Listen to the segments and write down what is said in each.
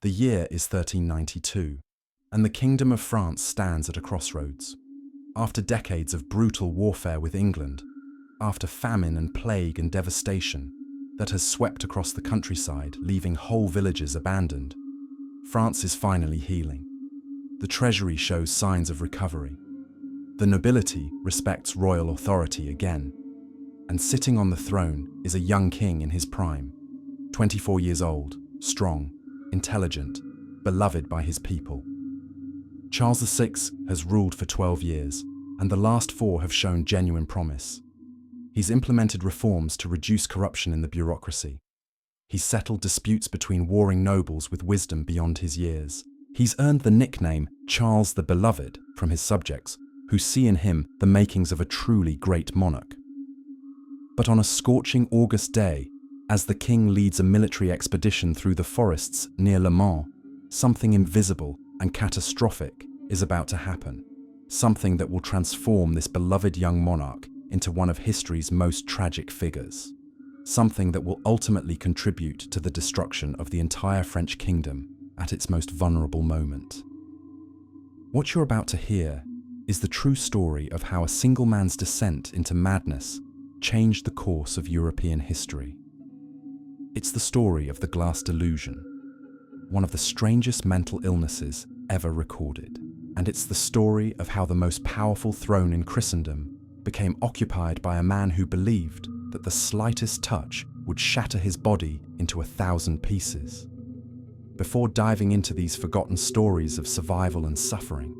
The year is 1392, and the Kingdom of France stands at a crossroads. After decades of brutal warfare with England, after famine and plague and devastation that has swept across the countryside, leaving whole villages abandoned, France is finally healing. The treasury shows signs of recovery. The nobility respects royal authority again. And sitting on the throne is a young king in his prime, 24 years old, strong, intelligent, beloved by his people. Charles VI has ruled for 12 years, and the last 4 have shown genuine promise. He's implemented reforms to reduce corruption in the bureaucracy. He's settled disputes between warring nobles with wisdom beyond his years. He's earned the nickname Charles the Beloved from his subjects, who see in him the makings of a truly great monarch. But on a scorching August day, as the king leads a military expedition through the forests near Le Mans, something invisible and catastrophic is about to happen. Something that will transform this beloved young monarch into one of history's most tragic figures. Something that will ultimately contribute to the destruction of the entire French kingdom at its most vulnerable moment. What you're about to hear is the true story of how a single man's descent into madness changed the course of European history. It's the story of the Glass Delusion, one of the strangest mental illnesses ever recorded. And it's the story of how the most powerful throne in Christendom became occupied by a man who believed that the slightest touch would shatter his body into 1,000 pieces. Before diving into these forgotten stories of survival and suffering,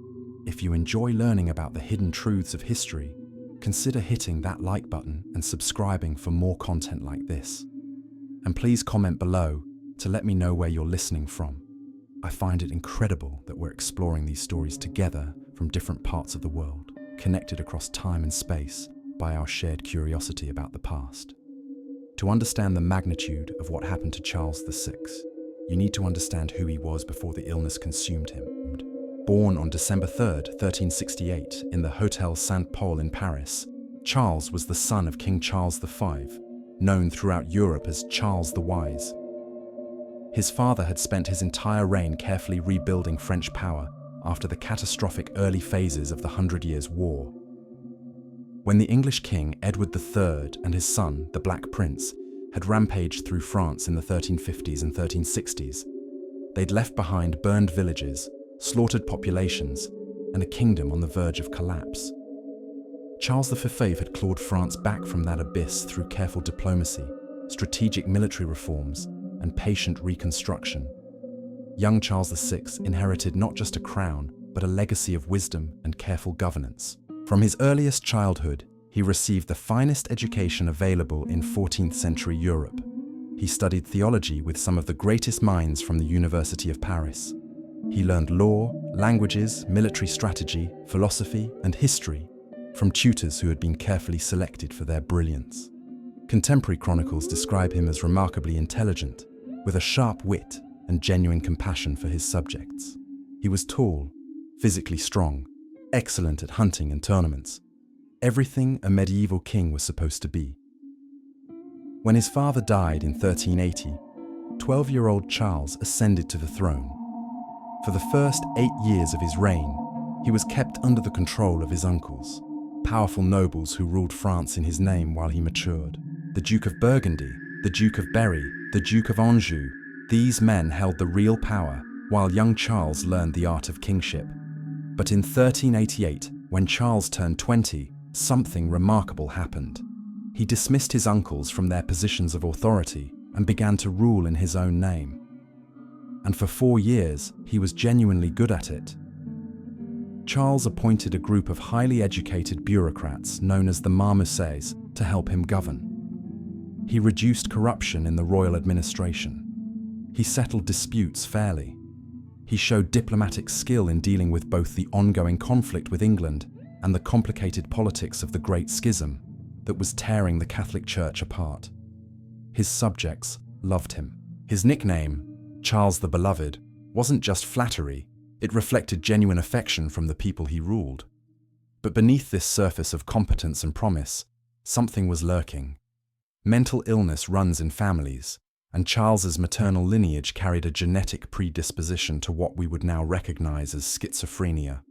if you enjoy learning about the hidden truths of history, consider hitting that like button and subscribing for more content like this. And please comment below to let me know where you're listening from. I find it incredible that we're exploring these stories together from different parts of the world, connected across time and space by our shared curiosity about the past. To understand the magnitude of what happened to Charles VI, you need to understand who he was before the illness consumed him. Born on December 3rd, 1368, in the Hôtel Saint-Paul in Paris, Charles was the son of King Charles V, known throughout Europe as Charles the Wise. His father had spent his entire reign carefully rebuilding French power after the catastrophic early phases of the 100 Years' War. When the English king Edward III and his son, the Black Prince, had rampaged through France in the 1350s and 1360s, they'd left behind burned villages, slaughtered populations, and a kingdom on the verge of collapse. Charles V had clawed France back from that abyss through careful diplomacy, strategic military reforms, and patient reconstruction. Young Charles VI inherited not just a crown, but a legacy of wisdom and careful governance. From his earliest childhood, he received the finest education available in 14th century Europe. He studied theology with some of the greatest minds from the University of Paris. He learned law, languages, military strategy, philosophy, and history from tutors who had been carefully selected for their brilliance. Contemporary chronicles describe him as remarkably intelligent, with a sharp wit and genuine compassion for his subjects. He was tall, physically strong, excellent at hunting and tournaments, everything a medieval king was supposed to be. When his father died in 1380, 12-year-old Charles ascended to the throne. For the first 8 years of his reign, he was kept under the control of his uncles, powerful nobles who ruled France in his name while he matured. The Duke of Burgundy, the Duke of Berry, the Duke of Anjou, these men held the real power, while young Charles learned the art of kingship. But in 1388, when Charles turned 20, something remarkable happened. He dismissed his uncles from their positions of authority and began to rule in his own name. And for 4 years, he was genuinely good at it. Charles appointed a group of highly educated bureaucrats known as the Marmousets to help him govern. He reduced corruption in the royal administration. He settled disputes fairly. He showed diplomatic skill in dealing with both the ongoing conflict with England and the complicated politics of the Great Schism that was tearing the Catholic Church apart. His subjects loved him. His nickname, Charles the Beloved, wasn't just flattery, it reflected genuine affection from the people he ruled. But beneath this surface of competence and promise, something was lurking. Mental illness runs in families, and Charles's maternal lineage carried a genetic predisposition to what we would now recognize as schizophrenia.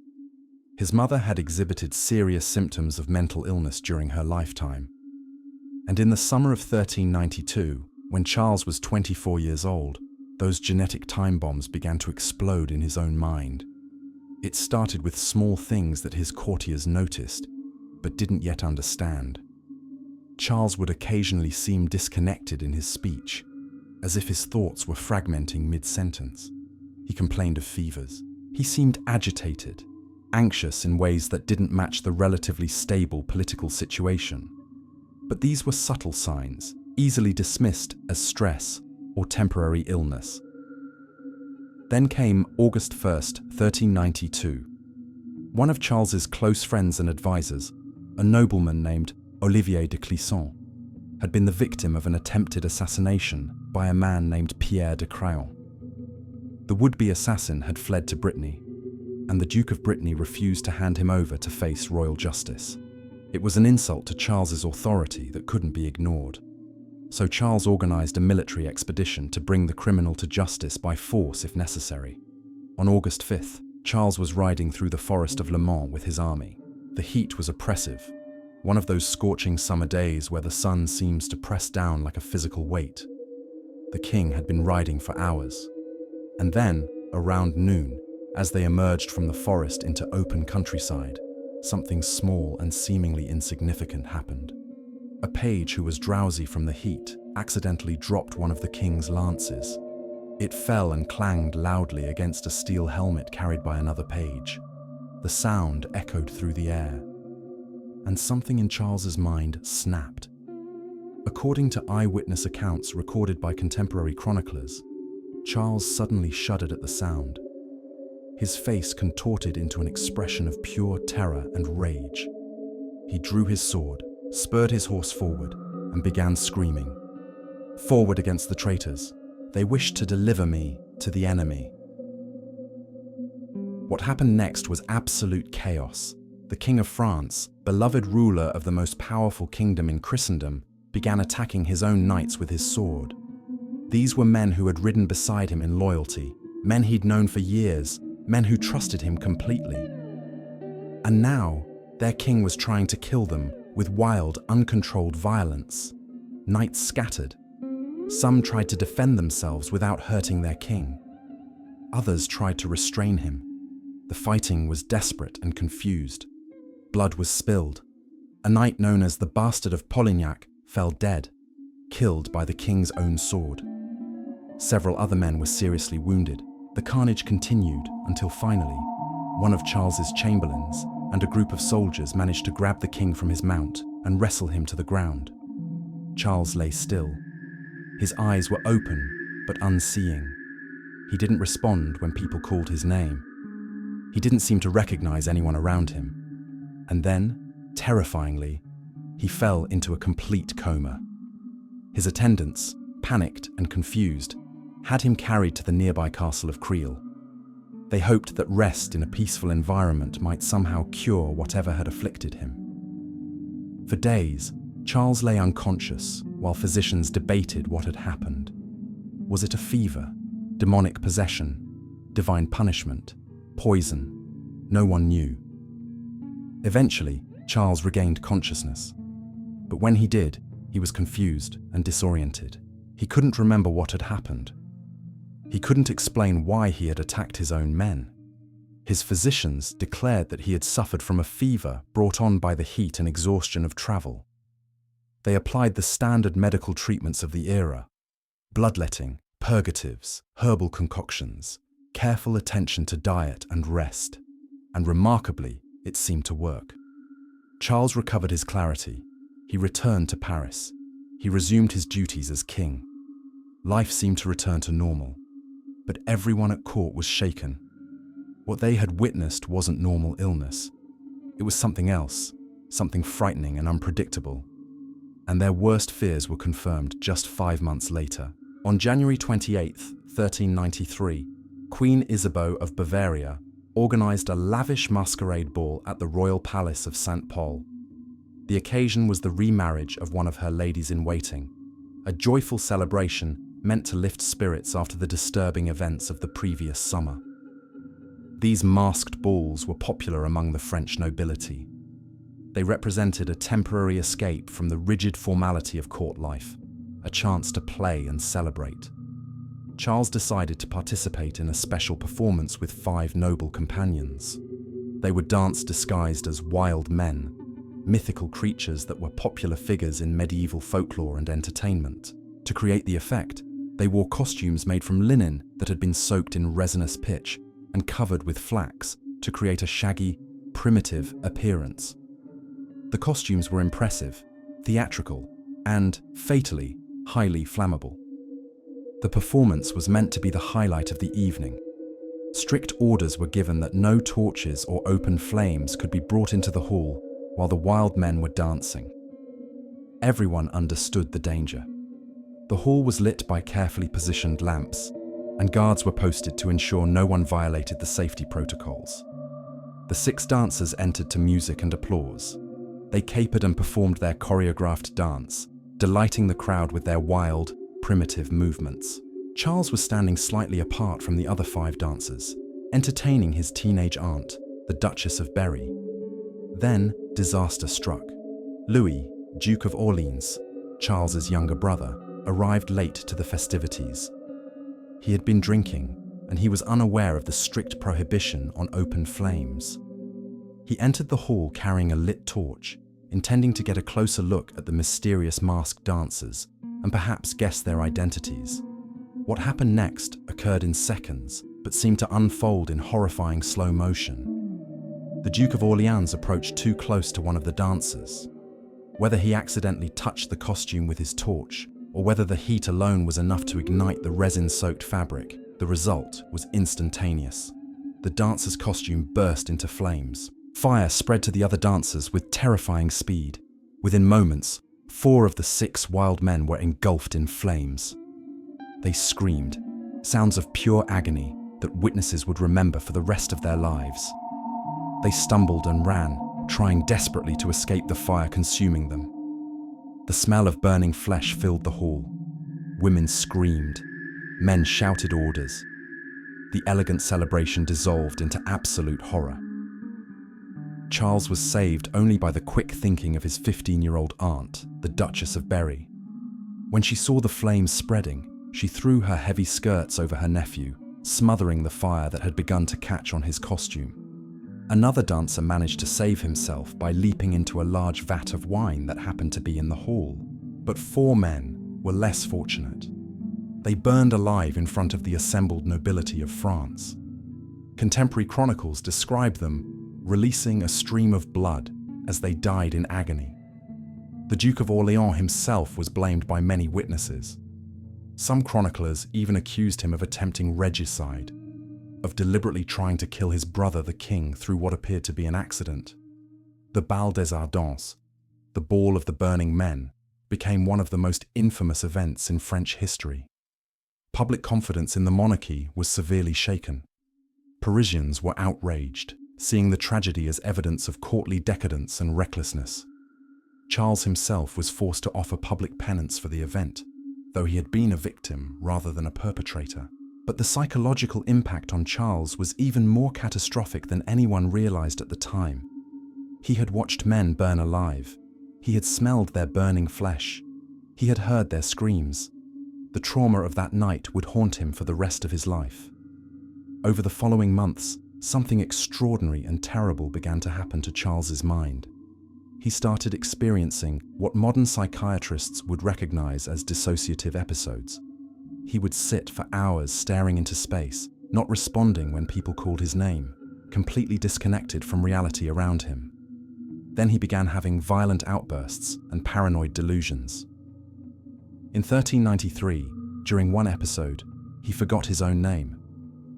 His mother had exhibited serious symptoms of mental illness during her lifetime. And in the summer of 1392, when Charles was 24 years old, those genetic time bombs began to explode in his own mind. It started with small things that his courtiers noticed, but didn't yet understand. Charles would occasionally seem disconnected in his speech, as if his thoughts were fragmenting mid-sentence. He complained of fevers. He seemed agitated, anxious in ways that didn't match the relatively stable political situation. But these were subtle signs, easily dismissed as stress or temporary illness. Then came August 1st, 1392. One of Charles's close friends and advisors, a nobleman named Olivier de Clisson, had been the victim of an attempted assassination by a man named Pierre de Craon. The would-be assassin had fled to Brittany, and the Duke of Brittany refused to hand him over to face royal justice. It was an insult to Charles's authority that couldn't be ignored. So Charles organized a military expedition to bring the criminal to justice by force if necessary. On August 5th, Charles was riding through the forest of Le Mans with his army. The heat was oppressive, one of those scorching summer days where the sun seems to press down like a physical weight. The king had been riding for hours. And then, around noon, as they emerged from the forest into open countryside, something small and seemingly insignificant happened. A page who was drowsy from the heat accidentally dropped one of the king's lances. It fell and clanged loudly against a steel helmet carried by another page. The sound echoed through the air, and something in Charles's mind snapped. According to eyewitness accounts recorded by contemporary chroniclers, Charles suddenly shuddered at the sound. His face contorted into an expression of pure terror and rage. He drew his sword, spurred his horse forward, and began screaming, "Forward against the traitors! They wish to deliver me to the enemy." What happened next was absolute chaos. The King of France, beloved ruler of the most powerful kingdom in Christendom, began attacking his own knights with his sword. These were men who had ridden beside him in loyalty, men he'd known for years, men who trusted him completely. And now, their king was trying to kill them with wild, uncontrolled violence. Knights scattered. Some tried to defend themselves without hurting their king. Others tried to restrain him. The fighting was desperate and confused. Blood was spilled. A knight known as the Bastard of Polignac fell dead, killed by the king's own sword. Several other men were seriously wounded. The carnage continued until finally, one of Charles's chamberlains and a group of soldiers managed to grab the king from his mount and wrestle him to the ground. Charles lay still. His eyes were open, but unseeing. He didn't respond when people called his name. He didn't seem to recognize anyone around him. And then, terrifyingly, he fell into a complete coma. His attendants, panicked and confused, had him carried to the nearby castle of Creil. They hoped that rest in a peaceful environment might somehow cure whatever had afflicted him. For days, Charles lay unconscious while physicians debated what had happened. Was it a fever, demonic possession, divine punishment, poison? No one knew. Eventually, Charles regained consciousness. But when he did, he was confused and disoriented. He couldn't remember what had happened. He couldn't explain why he had attacked his own men. His physicians declared that he had suffered from a fever brought on by the heat and exhaustion of travel. They applied the standard medical treatments of the era: bloodletting, purgatives, herbal concoctions, careful attention to diet and rest. And remarkably, it seemed to work. Charles recovered his clarity. He returned to Paris. He resumed his duties as king. Life seemed to return to normal. But everyone at court was shaken. What they had witnessed wasn't normal illness. It was something else, something frightening and unpredictable. And their worst fears were confirmed just 5 months later. On January 28, 1393, Queen Isabeau of Bavaria organized a lavish masquerade ball at the royal palace of St. Paul. The occasion was the remarriage of one of her ladies-in-waiting, a joyful celebration meant to lift spirits after the disturbing events of the previous summer. These masked balls were popular among the French nobility. They represented a temporary escape from the rigid formality of court life, a chance to play and celebrate. Charles decided to participate in a special performance with 5 noble companions. They would dance disguised as wild men, mythical creatures that were popular figures in medieval folklore and entertainment. To create the effect, they wore costumes made from linen that had been soaked in resinous pitch and covered with flax to create a shaggy, primitive appearance. The costumes were impressive, theatrical, and, fatally, highly flammable. The performance was meant to be the highlight of the evening. Strict orders were given that no torches or open flames could be brought into the hall while the wild men were dancing. Everyone understood the danger. The hall was lit by carefully positioned lamps, and guards were posted to ensure no one violated the safety protocols. The 6 dancers entered to music and applause. They capered and performed their choreographed dance, delighting the crowd with their wild, primitive movements. Charles was standing slightly apart from the other 5 dancers, entertaining his teenage aunt, the Duchess of Berry. Then, disaster struck. Louis, Duke of Orleans, Charles's younger brother, arrived late to the festivities. He had been drinking, and he was unaware of the strict prohibition on open flames. He entered the hall carrying a lit torch, intending to get a closer look at the mysterious masked dancers and perhaps guess their identities. What happened next occurred in seconds, but seemed to unfold in horrifying slow motion. The Duke of Orleans approached too close to one of the dancers. Whether he accidentally touched the costume with his torch, or whether the heat alone was enough to ignite the resin-soaked fabric, the result was instantaneous. The dancer's costume burst into flames. Fire spread to the other dancers with terrifying speed. Within moments, 4 of the 6 wild men were engulfed in flames. They screamed, sounds of pure agony that witnesses would remember for the rest of their lives. They stumbled and ran, trying desperately to escape the fire consuming them. The smell of burning flesh filled the hall. Women screamed. Men shouted orders. The elegant celebration dissolved into absolute horror. Charles was saved only by the quick thinking of his 15-year-old aunt, the Duchess of Berry. When she saw the flames spreading, she threw her heavy skirts over her nephew, smothering the fire that had begun to catch on his costume. Another dancer managed to save himself by leaping into a large vat of wine that happened to be in the hall. But 4 men were less fortunate. They burned alive in front of the assembled nobility of France. Contemporary chronicles describe them releasing a stream of blood as they died in agony. The Duke of Orleans himself was blamed by many witnesses. Some chroniclers even accused him of attempting regicide, of deliberately trying to kill his brother the king through what appeared to be an accident. The Bal des Ardents, the Ball of the Burning Men, became one of the most infamous events in French history. Public confidence in the monarchy was severely shaken. Parisians were outraged, seeing the tragedy as evidence of courtly decadence and recklessness. Charles himself was forced to offer public penance for the event, though he had been a victim rather than a perpetrator. But the psychological impact on Charles was even more catastrophic than anyone realized at the time. He had watched men burn alive. He had smelled their burning flesh. He had heard their screams. The trauma of that night would haunt him for the rest of his life. Over the following months, something extraordinary and terrible began to happen to Charles's mind. He started experiencing what modern psychiatrists would recognize as dissociative episodes. He would sit for hours staring into space, not responding when people called his name, completely disconnected from reality around him. Then he began having violent outbursts and paranoid delusions. In 1393, during one episode, he forgot his own name.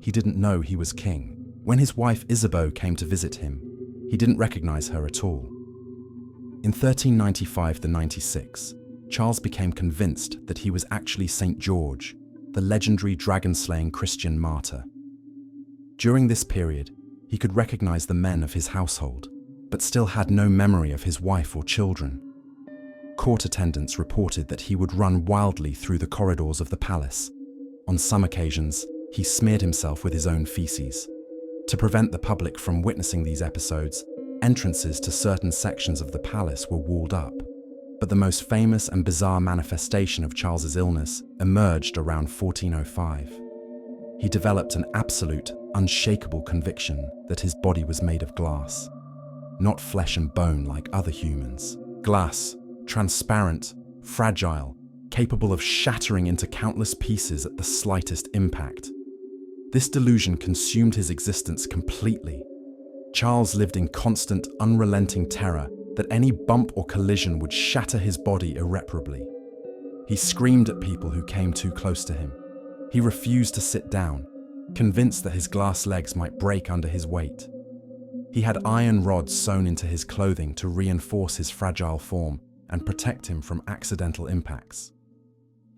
He didn't know he was king. When his wife Isabeau came to visit him, he didn't recognize her at all. In 1395-96, Charles became convinced that he was actually Saint George, the legendary dragon-slaying Christian martyr. During this period, he could recognize the men of his household, but still had no memory of his wife or children. Court attendants reported that he would run wildly through the corridors of the palace. On some occasions, he smeared himself with his own feces. To prevent the public from witnessing these episodes, entrances to certain sections of the palace were walled up. But the most famous and bizarre manifestation of Charles's illness emerged around 1405. He developed an absolute, unshakable conviction that his body was made of glass, not flesh and bone like other humans. Glass, transparent, fragile, capable of shattering into countless pieces at the slightest impact. This delusion consumed his existence completely. Charles lived in constant, unrelenting terror that any bump or collision would shatter his body irreparably. He screamed at people who came too close to him. He refused to sit down, convinced that his glass legs might break under his weight. He had iron rods sewn into his clothing to reinforce his fragile form and protect him from accidental impacts.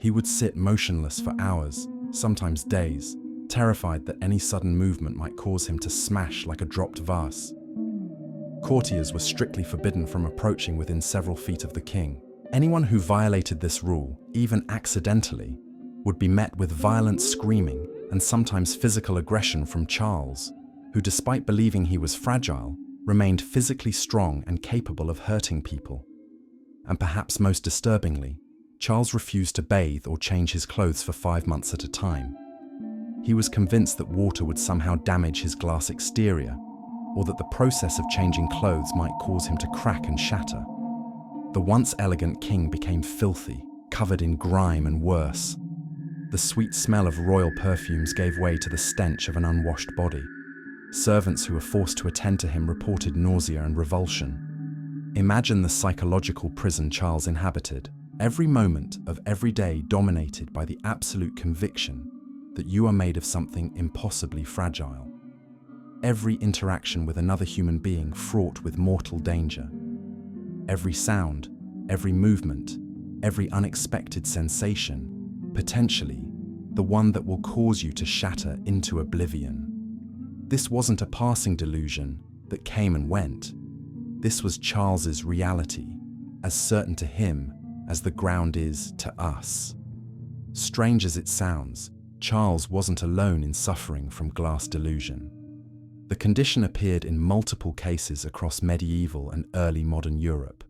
He would sit motionless for hours, sometimes days, terrified that any sudden movement might cause him to smash like a dropped vase. Courtiers were strictly forbidden from approaching within several feet of the king. Anyone who violated this rule, even accidentally, would be met with violent screaming and sometimes physical aggression from Charles, who, despite believing he was fragile, remained physically strong and capable of hurting people. And perhaps most disturbingly, Charles refused to bathe or change his clothes for 5 months at a time. He was convinced that water would somehow damage his glass exterior, or that the process of changing clothes might cause him to crack and shatter. The once elegant king became filthy, covered in grime and worse. The sweet smell of royal perfumes gave way to the stench of an unwashed body. Servants who were forced to attend to him reported nausea and revulsion. Imagine the psychological prison Charles inhabited, every moment of every day dominated by the absolute conviction that you are made of something impossibly fragile. Every interaction with another human being fraught with mortal danger. Every sound, every movement, every unexpected sensation, potentially the one that will cause you to shatter into oblivion. This wasn't a passing delusion that came and went. This was Charles's reality, as certain to him as the ground is to us. Strange as it sounds, Charles wasn't alone in suffering from glass delusion. The condition appeared in multiple cases across medieval and early modern Europe,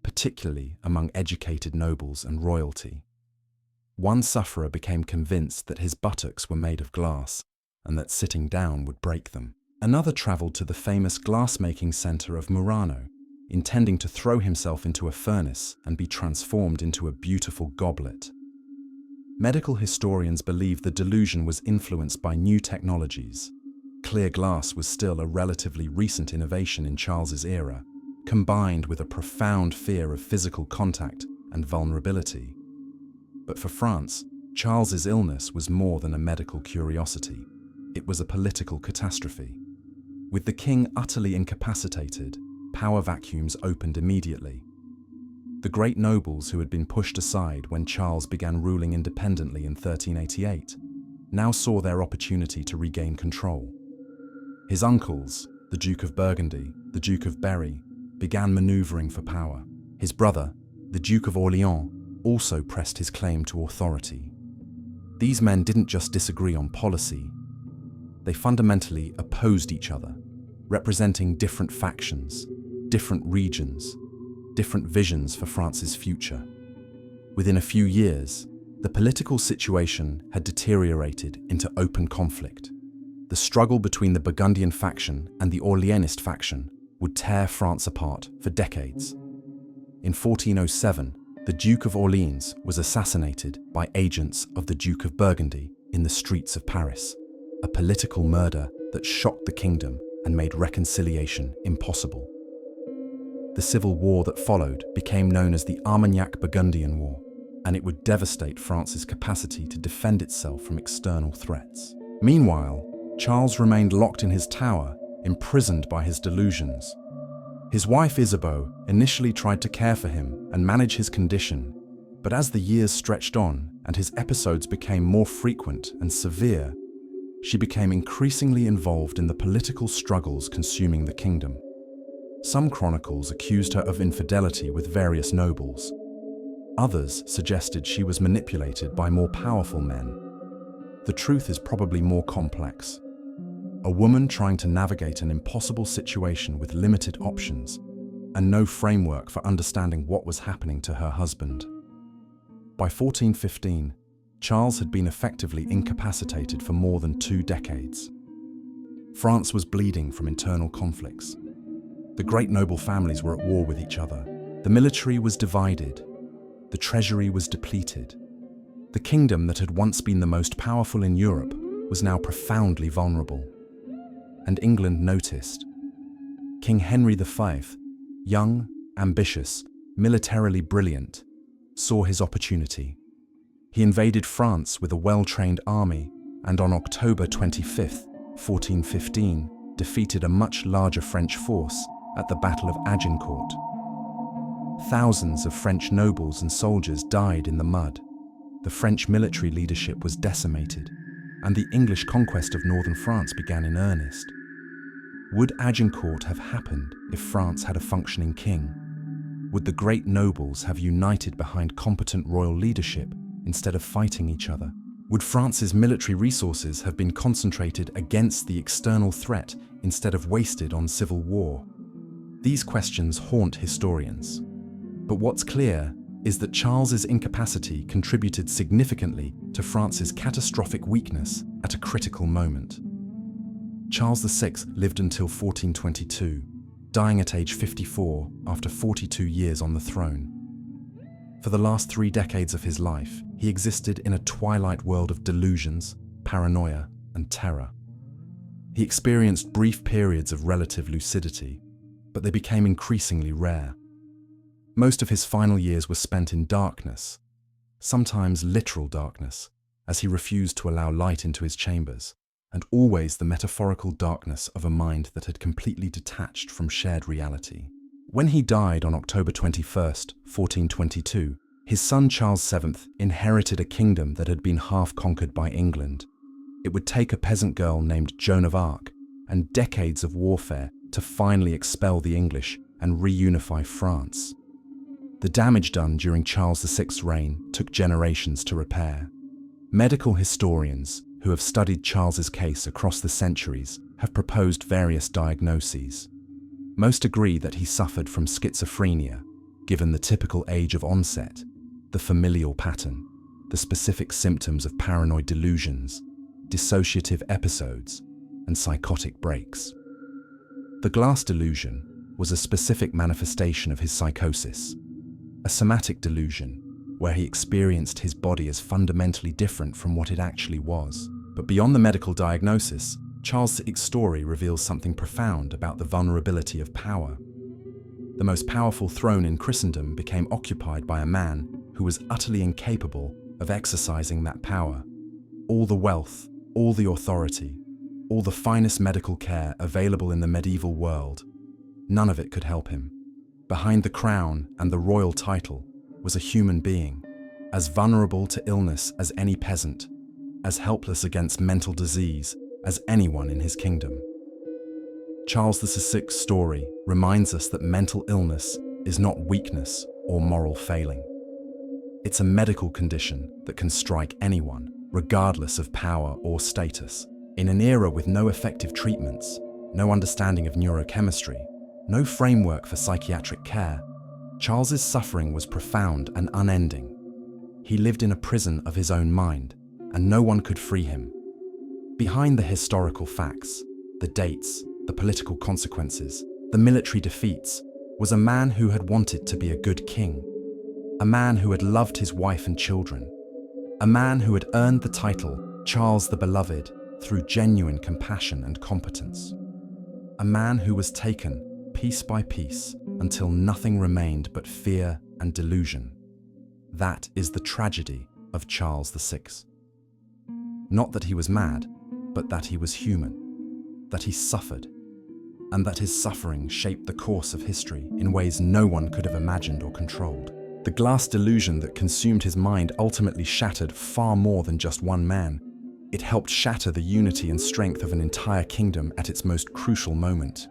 particularly among educated nobles and royalty. One sufferer became convinced that his buttocks were made of glass and that sitting down would break them. Another traveled to the famous glass-making center of Murano, intending to throw himself into a furnace and be transformed into a beautiful goblet. Medical historians believe the delusion was influenced by new technologies. Clear glass was still a relatively recent innovation in Charles's era, combined with a profound fear of physical contact and vulnerability. But for France, Charles's illness was more than a medical curiosity. It was a political catastrophe. With the king utterly incapacitated, power vacuums opened immediately. The great nobles who had been pushed aside when Charles began ruling independently in 1388 now saw their opportunity to regain control. His uncles, the Duke of Burgundy, the Duke of Berry, began maneuvering for power. His brother, the Duke of Orleans, also pressed his claim to authority. These men didn't just disagree on policy, they fundamentally opposed each other, representing different factions, different regions, different visions for France's future. Within a few years, the political situation had deteriorated into open conflict. The struggle between the Burgundian faction and the Orleanist faction would tear France apart for decades. In 1407, the Duke of Orleans was assassinated by agents of the Duke of Burgundy in the streets of Paris, a political murder that shocked the kingdom and made reconciliation impossible. The civil war that followed became known as the Armagnac-Burgundian War, and it would devastate France's capacity to defend itself from external threats. Meanwhile, Charles remained locked in his tower, imprisoned by his delusions. His wife Isabeau initially tried to care for him and manage his condition, but as the years stretched on and his episodes became more frequent and severe, she became increasingly involved in the political struggles consuming the kingdom. Some chronicles accused her of infidelity with various nobles, Others suggested she was manipulated by more powerful men. The truth is probably more complex. A woman trying to navigate an impossible situation with limited options and no framework for understanding what was happening to her husband. By 1415, Charles had been effectively incapacitated for more than 2 decades. France was bleeding from internal conflicts. The great noble families were at war with each other. The military was divided. The treasury was depleted. The kingdom that had once been the most powerful in Europe was now profoundly vulnerable. And England noticed. King Henry V, young, ambitious, militarily brilliant, saw his opportunity. He invaded France with a well-trained army and on October 25, 1415, defeated a much larger French force at the Battle of Agincourt. Thousands of French nobles and soldiers died in the mud. The French military leadership was decimated, and the English conquest of northern France began in earnest. Would Agincourt have happened if France had a functioning king? Would the great nobles have united behind competent royal leadership instead of fighting each other? Would France's military resources have been concentrated against the external threat instead of wasted on civil war? These questions haunt historians. But what's clear is that Charles's incapacity contributed significantly to France's catastrophic weakness at a critical moment. Charles VI lived until 1422, dying at age 54 after 42 years on the throne. For the last 3 decades of his life, he existed in a twilight world of delusions, paranoia, and terror. He experienced brief periods of relative lucidity, but they became increasingly rare. Most of his final years were spent in darkness, sometimes literal darkness, as he refused to allow light into his chambers, and always the metaphorical darkness of a mind that had completely detached from shared reality. When he died on October 21, 1422, his son Charles VII inherited a kingdom that had been half conquered by England. It would take a peasant girl named Joan of Arc and decades of warfare to finally expel the English and reunify France. The damage done during Charles VI's reign took generations to repair. Medical historians who have studied Charles's case across the centuries have proposed various diagnoses. Most agree that he suffered from schizophrenia, given the typical age of onset, the familial pattern, the specific symptoms of paranoid delusions, dissociative episodes, and psychotic breaks. The Glass Delusion was a specific manifestation of his psychosis, a somatic delusion where he experienced his body as fundamentally different from what it actually was. But beyond the medical diagnosis, Charles VI's story reveals something profound about the vulnerability of power. The most powerful throne in Christendom became occupied by a man who was utterly incapable of exercising that power. All the wealth, all the authority, all the finest medical care available in the medieval world, none of it could help him. Behind the crown and the royal title was a human being, as vulnerable to illness as any peasant, as helpless against mental disease as anyone in his kingdom. Charles VI's story reminds us that mental illness is not weakness or moral failing. It's a medical condition that can strike anyone, regardless of power or status. In an era with no effective treatments, no understanding of neurochemistry, no framework for psychiatric care, Charles's suffering was profound and unending. He lived in a prison of his own mind, and no one could free him. Behind the historical facts, the dates, the political consequences, the military defeats, was a man who had wanted to be a good king, a man who had loved his wife and children, a man who had earned the title Charles the Beloved through genuine compassion and competence, a man who was taken piece by piece until nothing remained but fear and delusion. That is the tragedy of Charles VI. Not that he was mad, but that he was human, that he suffered, and that his suffering shaped the course of history in ways no one could have imagined or controlled. The glass delusion that consumed his mind ultimately shattered far more than just one man. It helped shatter the unity and strength of an entire kingdom at its most crucial moment.